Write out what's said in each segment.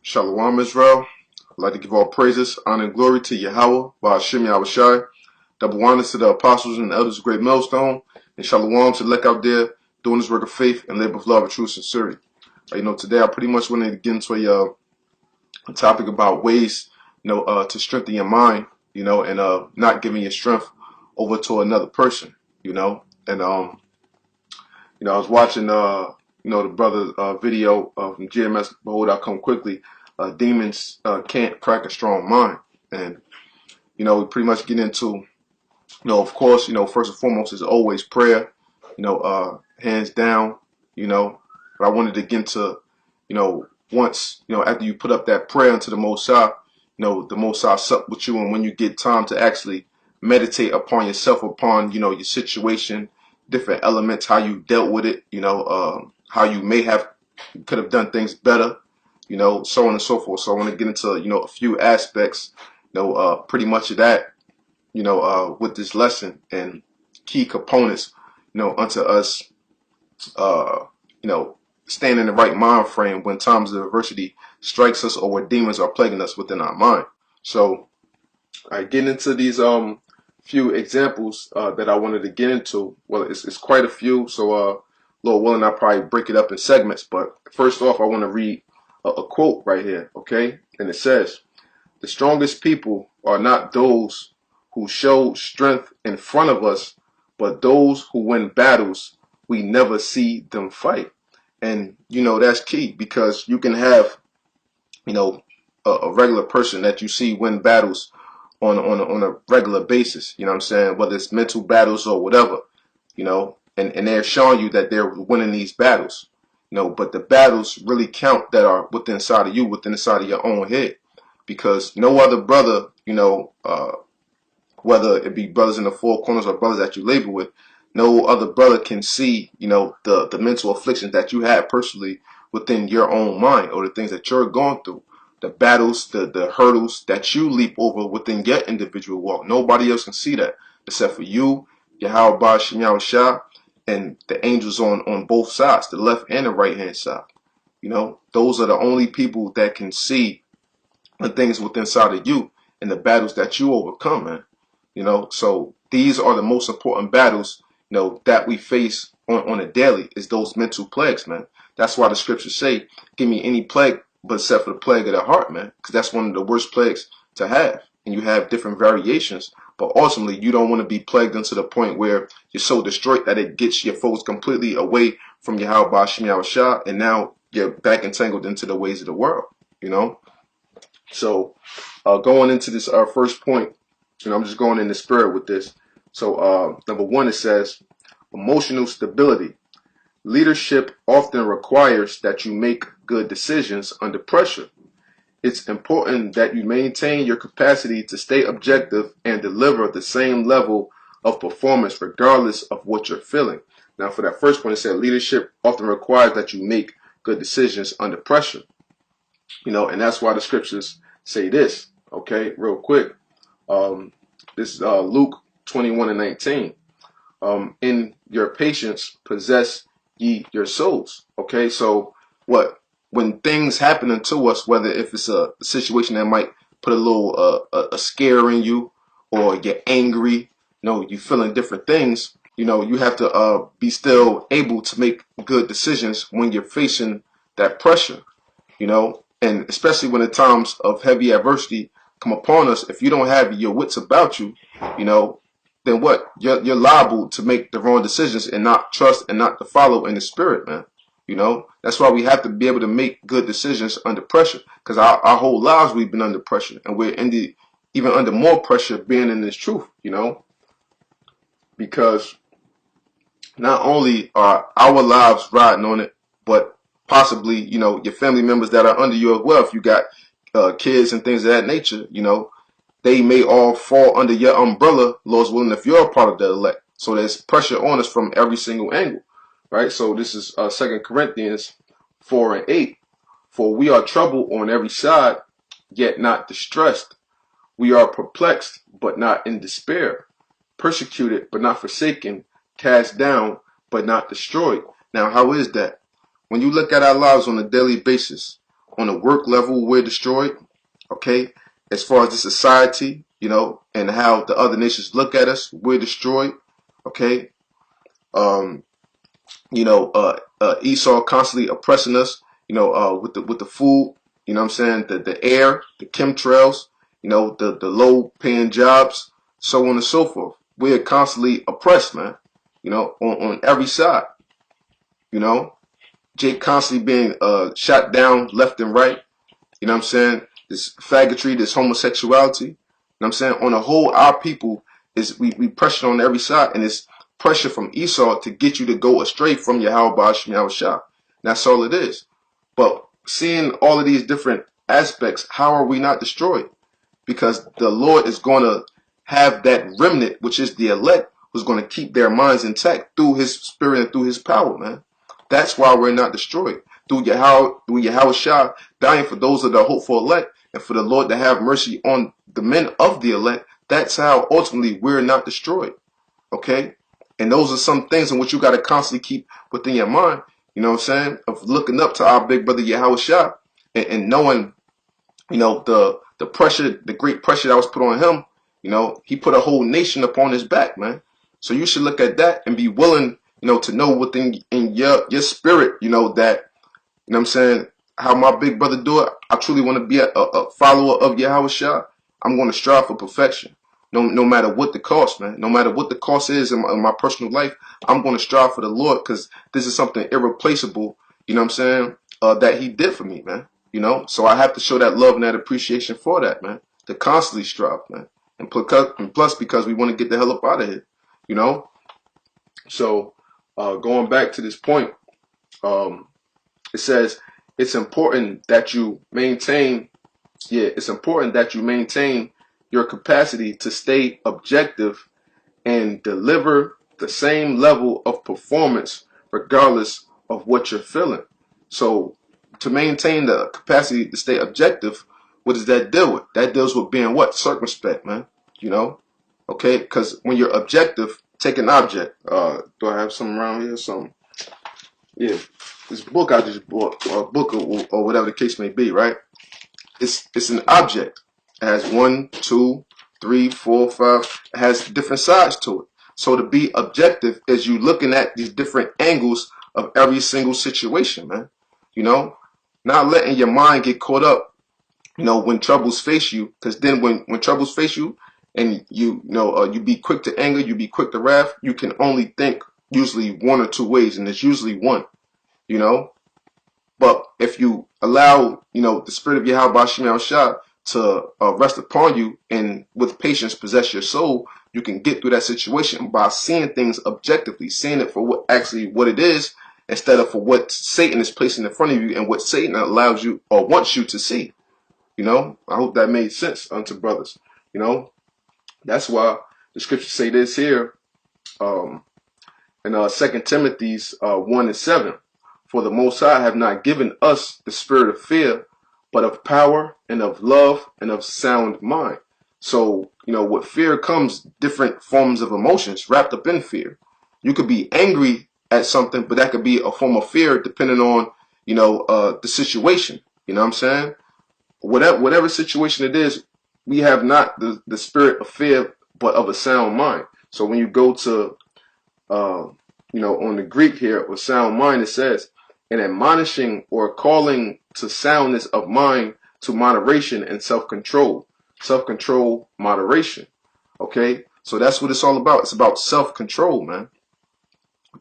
Shalom Israel. I'd like to give all praises, honor, and glory to Yahweh, Ba'ashim Yahushai. Double honors to the apostles and the elders of Great Millstone. And shalom to the elect out there doing this work of faith and labor of love and true sincerity. Today I pretty much wanted to get into a topic about ways, to strengthen your mind, and not giving your strength over to another person, And I was watching the brother's video from GMS, behold, I come quickly. Demons can't crack a strong mind. And, we pretty much get into, of course, first and foremost is always prayer, hands down, But I wanted to get into, once, after you put up that prayer unto the Most High, the Most High sup with you. And when you get time to actually meditate upon yourself, upon, your situation, different elements, how you dealt with it, how you could have done things better, so on and so forth. So I want to get into, a few aspects, pretty much of that, with this lesson and key components, unto us, staying in the right mind frame when times of adversity strikes us or where demons are plaguing us within our mind. So I get into these few examples that I wanted to get into. Well, it's quite a few, so Lord willing, I'll probably break it up in segments. But first off, I want to read a quote right here, okay? And it says, "The strongest people are not those who show strength in front of us, but those who win battles we never see them fight." And, that's key, because you can have, a regular person that you see win battles on a regular basis, you know what I'm saying? Whether it's mental battles or whatever, and they're showing you that they're winning these battles, but the battles really count that are within inside of you, within inside of your own head, because no other brother, whether it be brothers in the four corners or brothers that you labor with, no other brother can see, the mental afflictions that you have personally within your own mind, or the things that you're going through, the battles, the hurdles that you leap over within your individual walk. Nobody else can see that except for you, Yahweh Ba'ashim Yahushai, and the angels on both sides, the left and the right hand side. Those are the only people that can see the things within inside of you and the battles that you overcome, man. So these are the most important battles, that we face on a daily, is those mental plagues, man. That's why the scriptures say, give me any plague but except for the plague of the heart, man, because that's one of the worst plagues to have. And you have different variations, but ultimately you don't want to be plagued into the point where you're so destroyed that it gets your foes completely away from Yahweh Ba'ashim Yahushai, and now you're back entangled into the ways of the world, So going into this first point, I'm just going in the spirit with this. So number one, it says emotional stability. Leadership often requires that you make good decisions under pressure. It's important that you maintain your capacity to stay objective and deliver the same level of performance regardless of what you're feeling. Now, for that first point, it said leadership often requires that you make good decisions under pressure. And that's why the scriptures say this, okay, real quick. This is Luke 21:19. In your patience possess ye your souls. Okay, so when things happen to us, whether if it's a situation that might put a little a scare in you, or you're angry, you feeling different things, you have to be still able to make good decisions when you're facing that pressure, and especially when the times of heavy adversity come upon us. If you don't have your wits about you, then what? You're liable to make the wrong decisions and not trust and not to follow in the spirit, man. That's why we have to be able to make good decisions under pressure, because our whole lives we've been under pressure, and we're even under more pressure being in this truth, because not only are our lives riding on it, but possibly, your family members that are under you as well. If you got kids and things of that nature, they may all fall under your umbrella, Lord's willing, if you're a part of the elect. So there's pressure on us from every single angle, right? So this is 2 Corinthians 4:8. For we are troubled on every side, yet not distressed. We are perplexed, but not in despair. Persecuted, but not forsaken. Cast down, but not destroyed. Now, how is that? When you look at our lives on a daily basis, on a work level, we're destroyed. Okay, as far as the society, and how the other nations look at us, we're destroyed. Okay, um, Esau constantly oppressing us, with the food, what I'm saying, the air, the chemtrails, the low paying jobs, so on and so forth. We're constantly oppressed, man, on every side, Jake constantly being shot down left and right, what I'm saying, this faggotry, this homosexuality, what I'm saying, on the whole, our people we pressure on every side, and it's pressure from Esau to get you to go astray from Yahweh Shem Yahushua. That's all it is. But seeing all of these different aspects, how are we not destroyed? Because the Lord is going to have that remnant, which is the elect, who's going to keep their minds intact through his spirit and through his power, man. That's why we're not destroyed. Through Yahweh Shah dying for those of the hopeful elect, and for the Lord to have mercy on the men of the elect, that's how ultimately we're not destroyed. Okay? And those are some things in which you got to constantly keep within your mind, of looking up to our big brother Yahweh Shah, and knowing, the pressure, the great pressure that was put on him. He put a whole nation upon his back, man. So you should look at that and be willing, to know within in your spirit, that, I'm saying, how my big brother do it. I truly want to be a follower of Yahweh Shah. I'm going to strive for perfection. No matter what the cost, man. No matter what the cost is in my personal life, I'm going to strive for the Lord, because this is something irreplaceable, that he did for me, man. So I have to show that love and that appreciation for that, man. To constantly strive, man. And plus because we want to get the hell up out of here, So going back to this point, it says it's important that you maintain your capacity to stay objective and deliver the same level of performance regardless of what you're feeling. So to maintain the capacity to stay objective, what does that deal with? That deals with being what? Circumspect, man. Okay? Because when you're objective, take an object. Do I have something around here? Something. Yeah. This book I just bought, or a book or whatever the case may be, right? It's an object. It has 1, 2, 3, 4, 5. It has different sides to it. So to be objective is you looking at these different angles of every single situation, man. Not letting your mind get caught up, when troubles face you. Because then when troubles face you, and you be quick to anger, you be quick to wrath, you can only think usually one or two ways, and it's usually one, But if you allow, the spirit of Yahweh Shem Yahushua to rest upon you, and with patience possess your soul, you can get through that situation by seeing things objectively, seeing it for what it is, instead of for what Satan is placing in front of you and what Satan allows you or wants you to see. I hope that made sense unto brothers. That's why the scriptures say this here in 2 Timothy 1:7. For the Most High have not given us the spirit of fear, but of power and of love and of sound mind. So, with fear comes different forms of emotions wrapped up in fear. You could be angry at something, but that could be a form of fear depending on, the situation. You know what I'm saying? Whatever situation it is, we have not the spirit of fear, but of a sound mind. So when you go to, on the Greek here, with sound mind, it says, and admonishing or calling to soundness of mind, to moderation and self-control. Self-control, moderation. Okay? So that's what it's all about. It's about self-control, man.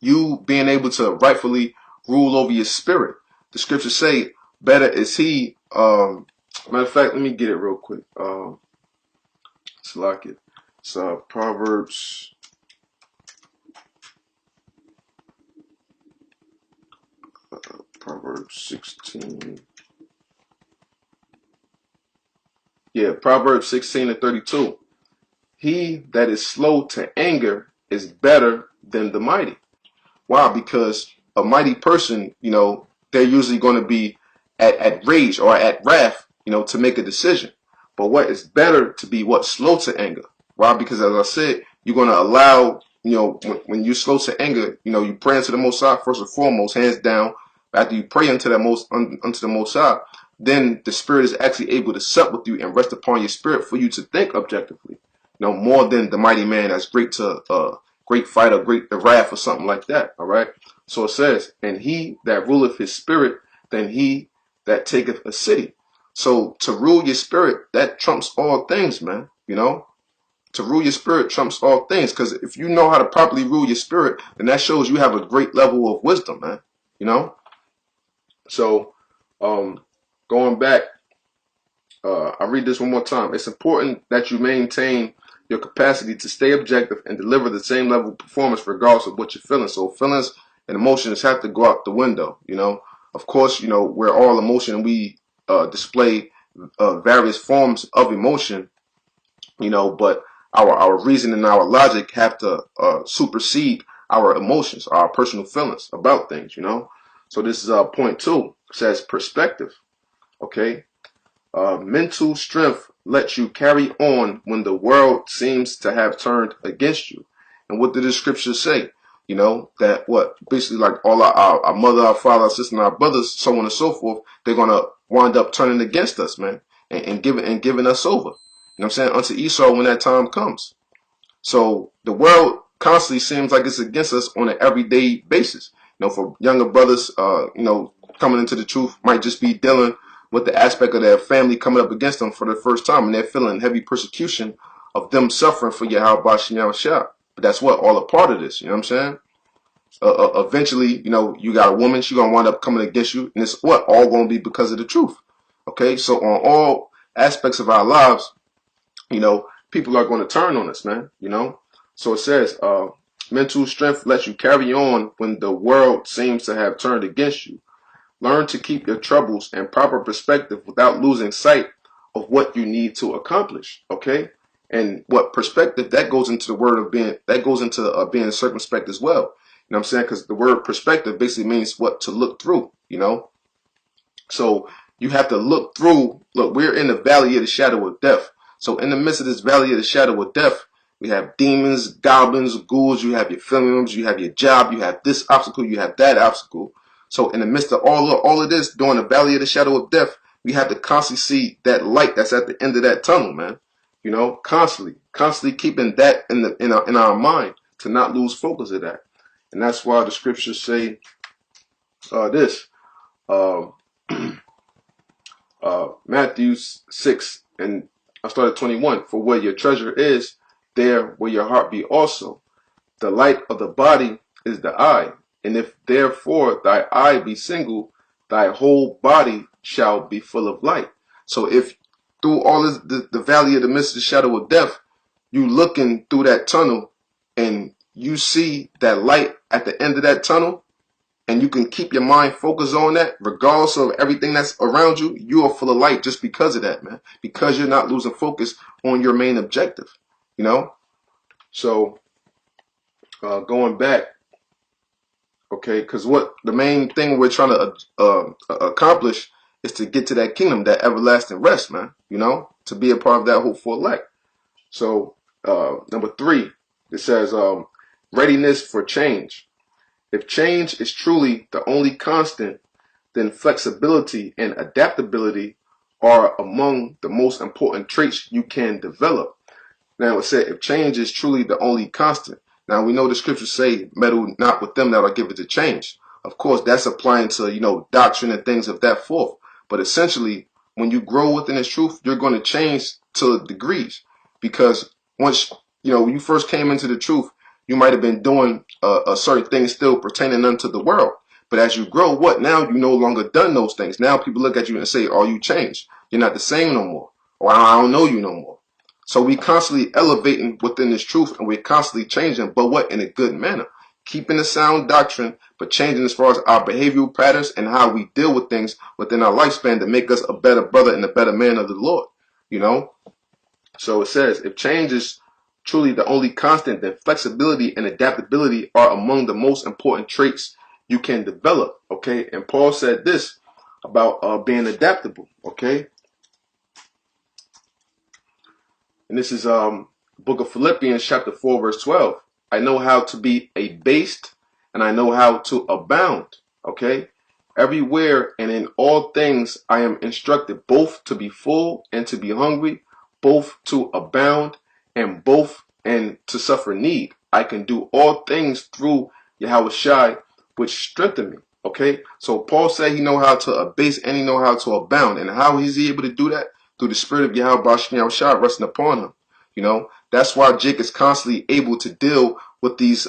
You being able to rightfully rule over your spirit. The scriptures say, better is he. Matter of fact, let me get it real quick. Let's lock it. It's Proverbs. Proverbs 16. Yeah, Proverbs 16:32. He that is slow to anger is better than the mighty. Why? Because a mighty person, they're usually going to be at rage or at wrath, to make a decision. But what is better to be slow to anger? Why? Because as I said, you're going to allow, when you're slow to anger, you pray unto the Most High first and foremost, hands down. After you pray unto the Most High, then the spirit is actually able to sup with you and rest upon your spirit for you to think objectively. More than the mighty man that's great to great fighter, great wrath or something like that. All right. So it says, and he that ruleth his spirit, than he that taketh a city. So to rule your spirit, that trumps all things, man. To rule your spirit trumps all things. Because if you know how to properly rule your spirit, then that shows you have a great level of wisdom, man. So going back, I read this one more time. It's important that you maintain your capacity to stay objective and deliver the same level of performance regardless of what you're feeling. So feelings and emotions have to go out the window. Of course, we're all emotion, and we display various forms of emotion, but our reason and our logic have to supersede our emotions, our personal feelings about things. So this is point 2. It says perspective. Okay. Mental strength lets you carry on when the world seems to have turned against you. And what did the scriptures say? That what basically like all our mother, our father, our sister, and our brothers, so on and so forth, they're gonna wind up turning against us, man, and giving us over. You know what I'm saying? Unto Esau when that time comes. So the world constantly seems like it's against us on an everyday basis. For younger brothers, coming into the truth might just be dealing with the aspect of their family coming up against them for the first time, and they're feeling heavy persecution of them suffering for Yahweh Shem Shah. But that's what all a part of this. You know what I'm saying? Eventually, you got a woman, she's gonna wind up coming against you, and it's what all gonna be because of the truth. Okay, so on all aspects of our lives, people are going to turn on us, man. So it says, mental strength lets you carry on when the world seems to have turned against you. Learn to keep your troubles in proper perspective without losing sight of what you need to accomplish. Okay, and what perspective that goes into the word of being being circumspect as well. You know what I'm saying? Because the word perspective basically means what to look through. So you have to look through. Look, we're in the valley of the shadow of death. So in the midst of this valley of the shadow of death, we have demons, goblins, ghouls. You have your films, you have your job, you have this obstacle, you have that obstacle. So in the midst of all of this, during the valley of the shadow of death, we have to constantly see that light that's at the end of that tunnel, man. Constantly keeping that in our mind to not lose focus of that. And that's why the scriptures say this. Matthew 6, and I started 21. For where your treasure is, there will your heart be also. The light of the body is the eye. And if therefore thy eye be single, thy whole body shall be full of light. So if through all this, the valley of the midst of the shadow of death, you looking through that tunnel and you see that light at the end of that tunnel, and you can keep your mind focused on that, regardless of everything that's around you, you are full of light just because of that, man. Because you're not losing focus on your main objective, So, going back, okay, because what the main thing we're trying to accomplish is to get to that kingdom, that everlasting rest, man. To be a part of that hopeful elect. So, number 3, it says readiness for change. If change is truly the only constant, then flexibility and adaptability are among the most important traits you can develop. Now it said, if change is truly the only constant. Now we know the scriptures say, meddle not with them that are given to change. Of course, that's applying to, doctrine and things of that forth. But essentially, when you grow within this truth, you're going to change to degrees. Because once, when you first came into the truth, you might have been doing a certain thing still pertaining unto the world. But as you grow, now you no longer done those things. Now people look at you and say, oh, you changed. You're not the same no more. Or I don't know you no more. So we constantly elevating within this truth, and we're constantly changing, but what? In a good manner. Keeping the sound doctrine, but changing as far as our behavioral patterns and how we deal with things within our lifespan to make us a better brother and a better man of the Lord. So it says, if change is truly the only constant, then flexibility and adaptability are among the most important traits you can develop. Okay, and Paul said this about being adaptable. Okay, and this is book of Philippians chapter 4 verse 12. I know how to be abased and I know how to abound. Okay, Everywhere and in all things I am instructed, both to be full and to be hungry, both to abound and both and to suffer need. I can do all things through Yahweh which strengthen me. Okay, so Paul said he know how to abase and he know how to abound. And how is he able to do that? Through the spirit of Yahweh resting upon him. You know, that's why Jake is constantly able to deal with these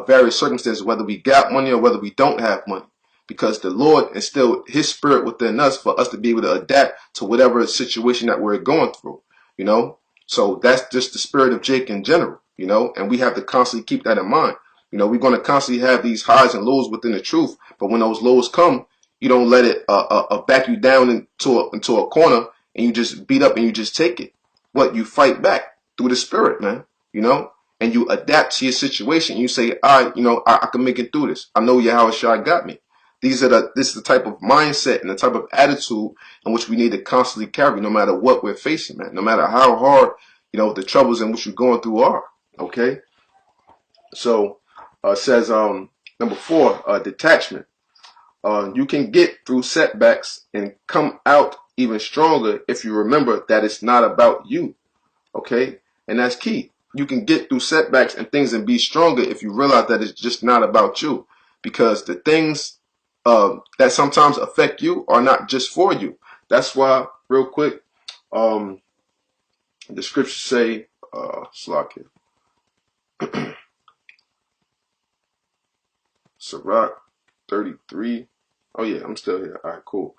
various circumstances, whether we got money or whether we don't have money. Because the Lord instilled his spirit within us for us to be able to adapt to whatever situation that we're going through. You know, so that's just the spirit of Jake in general, you know, and we have to constantly keep that in mind. You know, we're going to constantly have these highs and lows within the truth, but when those lows come, you don't let it back you down into a corner and you just beat up and you just take it. What? You fight back through the spirit, man, you know, and you adapt to your situation. You say, I can make it through this. I know Yahweh got me. This is the type of mindset and the type of attitude in which we need to constantly carry no matter what we're facing, man. No matter how hard, you know, the troubles in which we're going through are. Okay? So, it says, number 4, detachment. You can get through setbacks and come out even stronger if you remember that it's not about you. Okay? And that's key. You can get through setbacks and things and be stronger if you realize that it's just not about you. Because the things that sometimes affect you are not just for you. That's why, real quick, the scriptures say, Sirach 33. Oh yeah, I'm still here. All right, cool.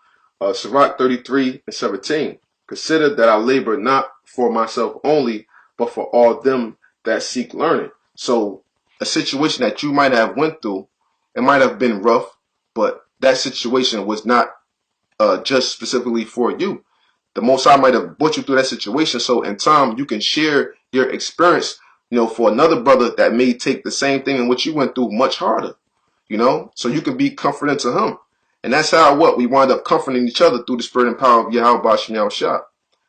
Sirach 33:17. Consider that I labor not for myself only, but for all them that seek learning. So a situation that you might have went through, it might have been rough, but that situation was not just specifically for you. The Most High might have brought you through that situation, so in time you can share your experience, you know, for another brother that may take the same thing in which you went through much harder, you know, so you can be comforting to him. And that's how we wind up comforting each other through the spirit and power of Yahweh Bashem Yahushua.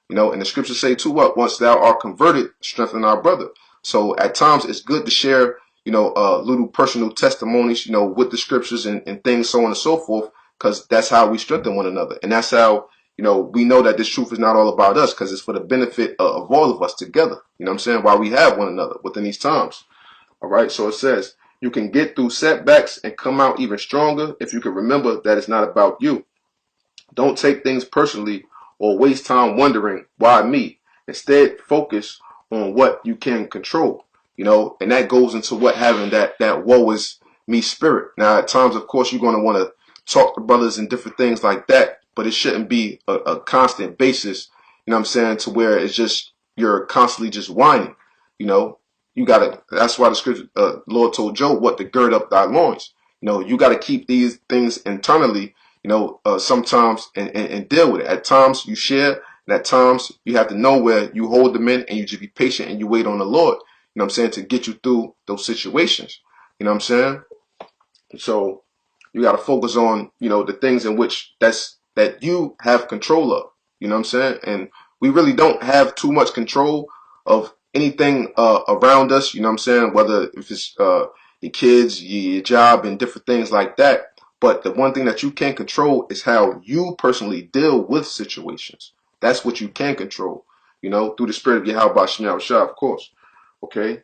You know, and the scriptures say too, once thou art converted, strengthen our brother. So at times it's good to share, you know, little personal testimonies, you know, with the scriptures and things, so on and so forth, because that's how we strengthen one another. And that's how, you know, we know that this truth is not all about us, because it's for the benefit of all of us together. You know what I'm saying? While we have one another within these times. All right. So it says, you can get through setbacks and come out even stronger if you can remember that it's not about you. Don't take things personally or waste time wondering why me. Instead, focus on what you can control. You know, and that goes into what having that woe is me spirit. Now, at times, of course, you're going to want to talk to brothers and different things like that, but it shouldn't be a constant basis, you know what I'm saying, to where it's just you're constantly just whining. You know, you got to, that's why the scripture, Lord told Job what to gird up thy loins. You know, you got to keep these things internally, you know, sometimes and deal with it. At times you share, and at times you have to know where you hold them in and you just be patient and you wait on the Lord, you know what I'm saying, to get you through those situations. You know what I'm saying? So you got to focus on, you know, the things in which that you have control of. You know what I'm saying? And we really don't have too much control of anything around us. You know what I'm saying? Whether if it's your kids, your job, and different things like that. But the one thing that you can control is how you personally deal with situations. That's what you can control, you know, through the spirit of Yahweh Bashem Yahushua, of course. Okay.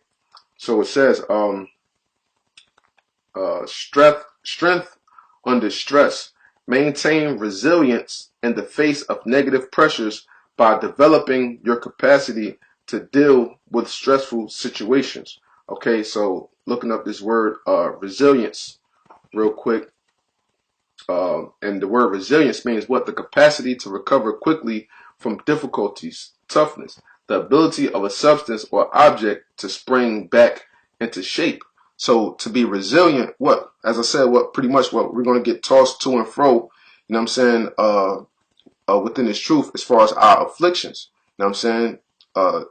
So it says, strength under stress. Maintain resilience in the face of negative pressures by developing your capacity to deal with stressful situations. Okay, so looking up this word resilience real quick. And the word resilience means what? The capacity to recover quickly from difficulties, toughness, the ability of a substance or object to spring back into shape. So to be resilient, what? As I said, pretty much what we're going to get tossed to and fro, you know what I'm saying, within this truth as far as our afflictions. You know what I'm saying?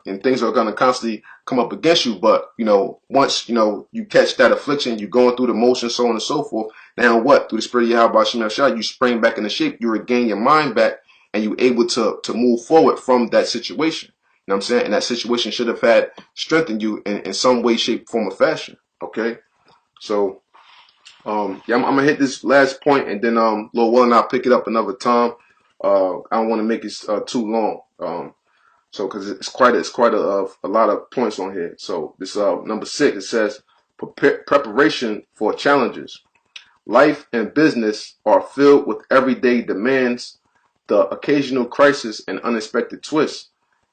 And things are going to constantly come up against you. But, you know, once, you know, you catch that affliction, you're going through the motions, so on and so forth. Now what? Through the spirit of Yahweh Bashem Yahushua, you spring back into shape, you regain your mind back, and you're able to move forward from that situation. You know what I'm saying? And that situation should have had strengthened you in some way, shape, form, or fashion. Okay? So Yeah, I'm gonna hit this last point, and then Lord willing, I'll pick it up another time. I don't want to make it too long. So because it's quite a lot of points on here. So this number 6, it says preparation for challenges. Life and business are filled with everyday demands, the occasional crisis, and unexpected twists.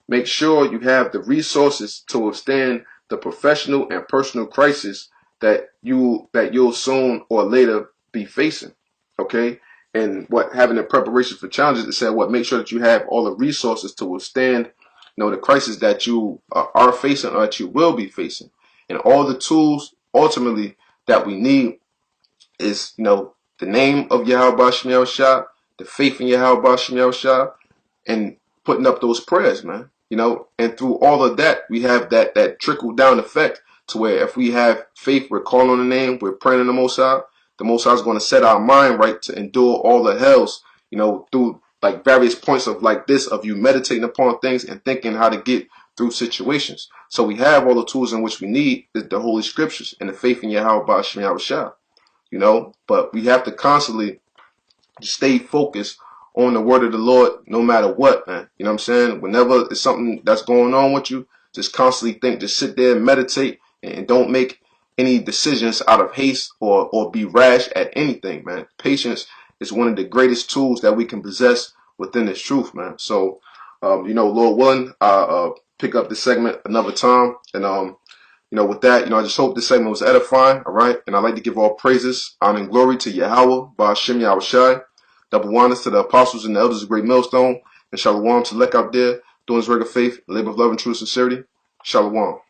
Make sure you have the resources to withstand the professional and personal crisis that you'll soon or later be facing. Okay? And what having a preparation for challenges, it said what make sure that you have all the resources to withstand the crisis that you are facing or that you will be facing. And all the tools ultimately that we need is, the name of Yahweh Shemel Shah, the faith in Yahweh Shemel Shah, and putting up those prayers, man. And through all of that, we have that trickle down effect to where if we have faith, we're calling on the name, we're praying in the Most High is going to set our mind right to endure all the hells, through like various points of like this, of you meditating upon things and thinking how to get through situations. So we have all the tools in which we need, the Holy Scriptures and the faith in Yahweh Shem Shah, but we have to constantly stay focused on the word of the Lord no matter what, man. You know what I'm saying? Whenever it's something that's going on with you, just constantly think, just sit there and meditate, and don't make any decisions out of haste or be rash at anything, man. Patience is one of the greatest tools that we can possess within this truth, man. So, Lord willing, I'll pick up this segment another time. And, with that, I just hope this segment was edifying, all right? And I'd like to give all praises, honor, and glory to Yahweh, Ba'ashem Yahushai. Double wonders to the apostles and the elders of Great Millstone, and shalom to Lek out there doing his work of faith, labor of love and true sincerity. Shalom.